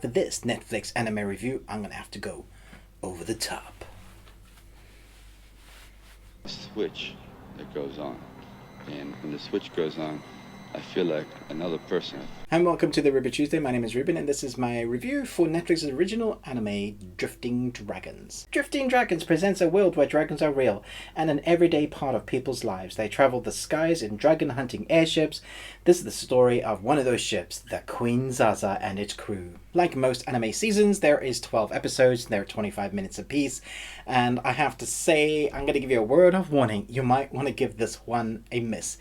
For this Netflix anime review, I'm gonna have to go over the top. Switch that goes on, and when the switch goes on, I feel like another person. And welcome to the Ruby Tuesday. My name is Ruben, and this is my review for Netflix's original anime, Drifting Dragons. Drifting Dragons presents a world where dragons are real and an everyday part of people's lives. They travel the skies in dragon-hunting airships. This is the story of one of those ships, the Queen Zaza and its crew. Like most anime seasons, there is 12 episodes. They're 25 minutes apiece. And I have to say, I'm going to give you a word of warning. You might want to give this one a miss.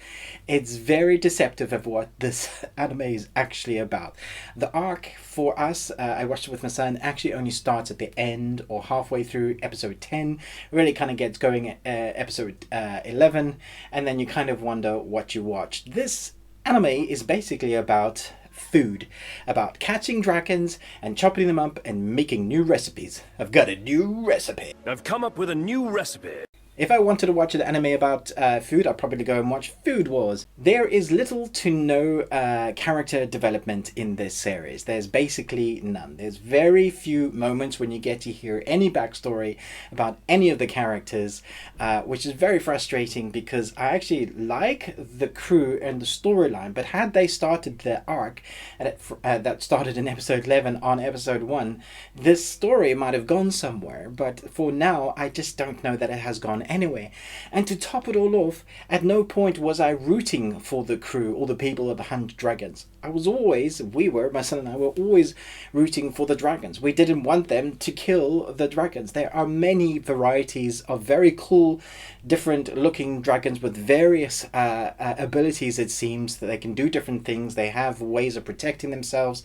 It's very deceptive of what this anime is actually about. The arc for us, I watched it with my son, actually only starts at the end or halfway through episode 10. Really kind of gets going at episode 11. And then you kind of wonder what you watched. This anime is basically about food, about catching dragons and chopping them up and making new recipes. I've got a new recipe. I've come up with a new recipe. If I wanted to watch an anime about food, I'd probably go and watch Food Wars. There is little to no character development in this series. There's basically none. There's very few moments when you get to hear any backstory about any of the characters, which is very frustrating because I actually like the crew and the storyline, but had they started the arc that started in episode 11 on episode 1, this story might have gone somewhere, but for now, I just don't know that it has gone anyway. And to top it all off, at no point was I rooting for the crew or the people of the 100 dragons. My son and I were always rooting for the dragons. We didn't want them to kill the dragons. There are many varieties of very cool, different looking dragons with various abilities, it seems, that they can do different things. They have ways of protecting themselves.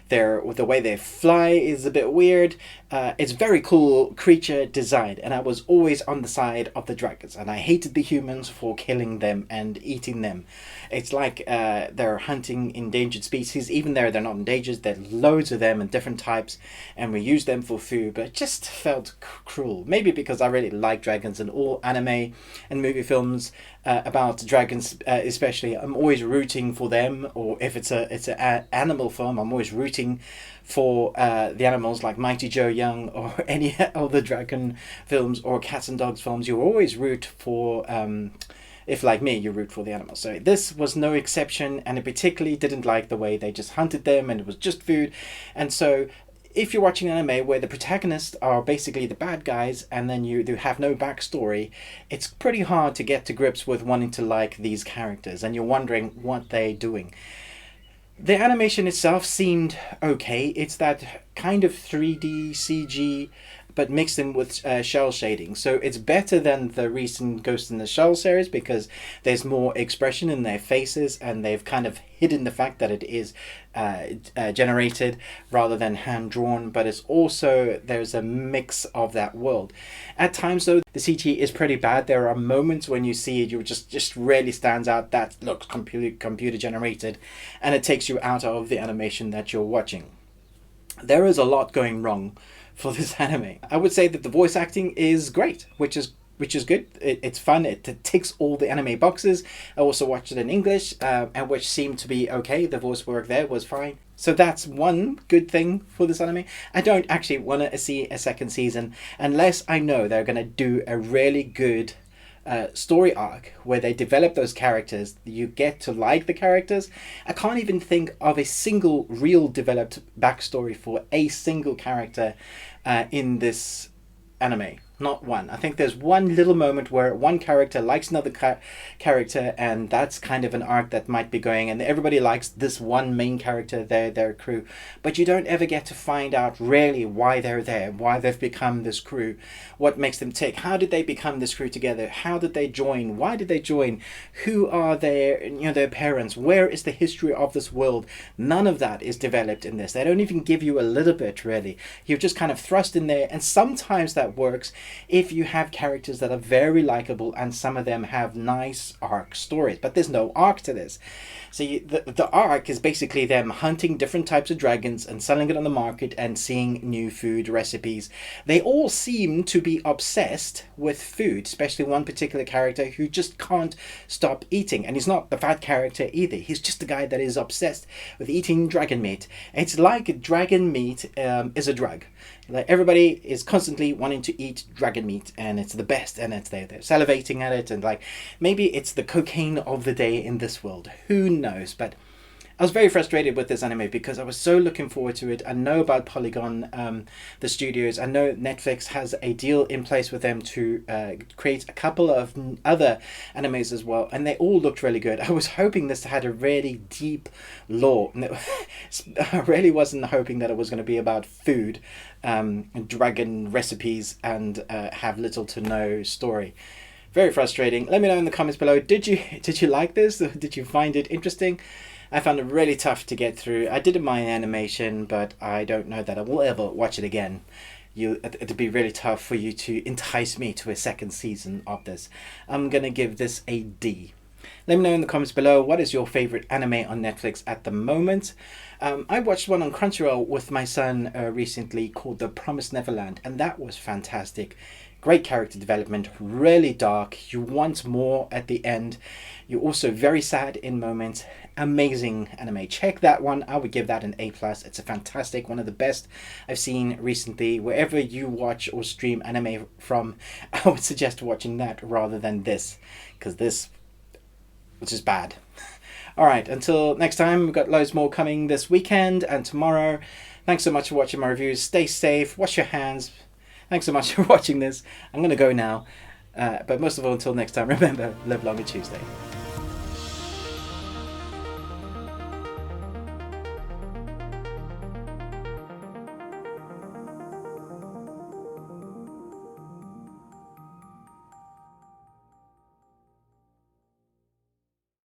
The way they fly is a bit weird. It's very cool creature design, and I was always on the side of the dragons, and I hated the humans for killing them and eating them. It's like they're hunting endangered species. Even though they're not endangered, there are loads of them and different types, and we use them for food, but it just felt cruel. Maybe because I really like dragons, and all anime and movie films about dragons especially, I'm always rooting for them. Or if it's an animal film, I'm always rooting for the animals, like Mighty Joe Young or any other dragon films or Cats and Dogs films. You always root for if, like me, you root for the animals. So this was no exception, and I particularly didn't like the way they just hunted them and it was just food. And so if you're watching an anime where the protagonists are basically the bad guys and then you have no backstory, it's pretty hard to get to grips with wanting to like these characters, and you're wondering what they're doing. The animation itself seemed okay. It's that kind of 3D CG, but mixed in with shell shading. So it's better than the recent Ghost in the Shell series because there's more expression in their faces, and they've kind of hidden the fact that it is generated rather than hand-drawn, but it's also, there's a mix of that world. At times though, the CG is pretty bad. There are moments when you see it, you just really stands out, that looks computer generated, and it takes you out of the animation that you're watching. There is a lot going wrong for this anime. I would say that the voice acting is great, which is good. It's fun. It ticks all the anime boxes. I also watched it in English, and which seemed to be okay. The voice work there was fine. So that's one good thing for this anime. I don't actually want to see a second season unless I know they're going to do a really good story arc where they develop those characters. You get to like the characters. I can't even think of a single real developed backstory for a single character in this anime. Not one. I think there's one little moment where one character likes another character, and that's kind of an arc that might be going, and everybody likes this one main character, their crew, but you don't ever get to find out really why they're there, why they've become this crew, what makes them tick, how did they become this crew together, how did they join, why did they join, who are their parents, where is the history of this world. None of that is developed in this. They don't even give you a little bit, really. You're just kind of thrust in there, and sometimes that works if you have characters that are very likable and some of them have nice arc stories, but there's no arc to this. So the arc is basically them hunting different types of dragons and selling it on the market and seeing new food recipes. They all seem to be obsessed with food, especially one particular character who just can't stop eating. And he's not the fat character either. He's just a guy that is obsessed with eating dragon meat. It's like dragon meat is a drug. Like everybody is constantly wanting to eat dragon meat, and it's the best, and they're salivating at it, and like maybe it's the cocaine of the day in this world. Who knows? But I was very frustrated with this anime because I was so looking forward to it. I know about Polygon, the studios. I know Netflix has a deal in place with them to create a couple of other animes as well, and they all looked really good. I was hoping this had a really deep lore. I really wasn't hoping that it was going to be about food, dragon recipes, and have little to no story. Very frustrating. Let me know in the comments below. Did you like this? Did you find it interesting? I found it really tough to get through. I did my animation, but I don't know that I will ever watch it again. It'd be really tough for you to entice me to a second season of this. I'm gonna give this a D. Let me know in the comments below, what is your favorite anime on Netflix at the moment? I watched one on Crunchyroll with my son recently called The Promised Neverland, and that was fantastic. Great character development, really dark. You want more at the end. You're also very sad in moments. Amazing anime. Check that one. I would give that an A+. It's a fantastic, one of the best I've seen recently. Wherever you watch or stream anime from, I would suggest watching that rather than this, because this was just bad. Alright, until next time, we've got loads more coming this weekend and tomorrow. Thanks so much for watching my reviews. Stay safe, wash your hands. Thanks so much for watching this. I'm going to go now. But most of all, until next time, remember, live long and Tuesday.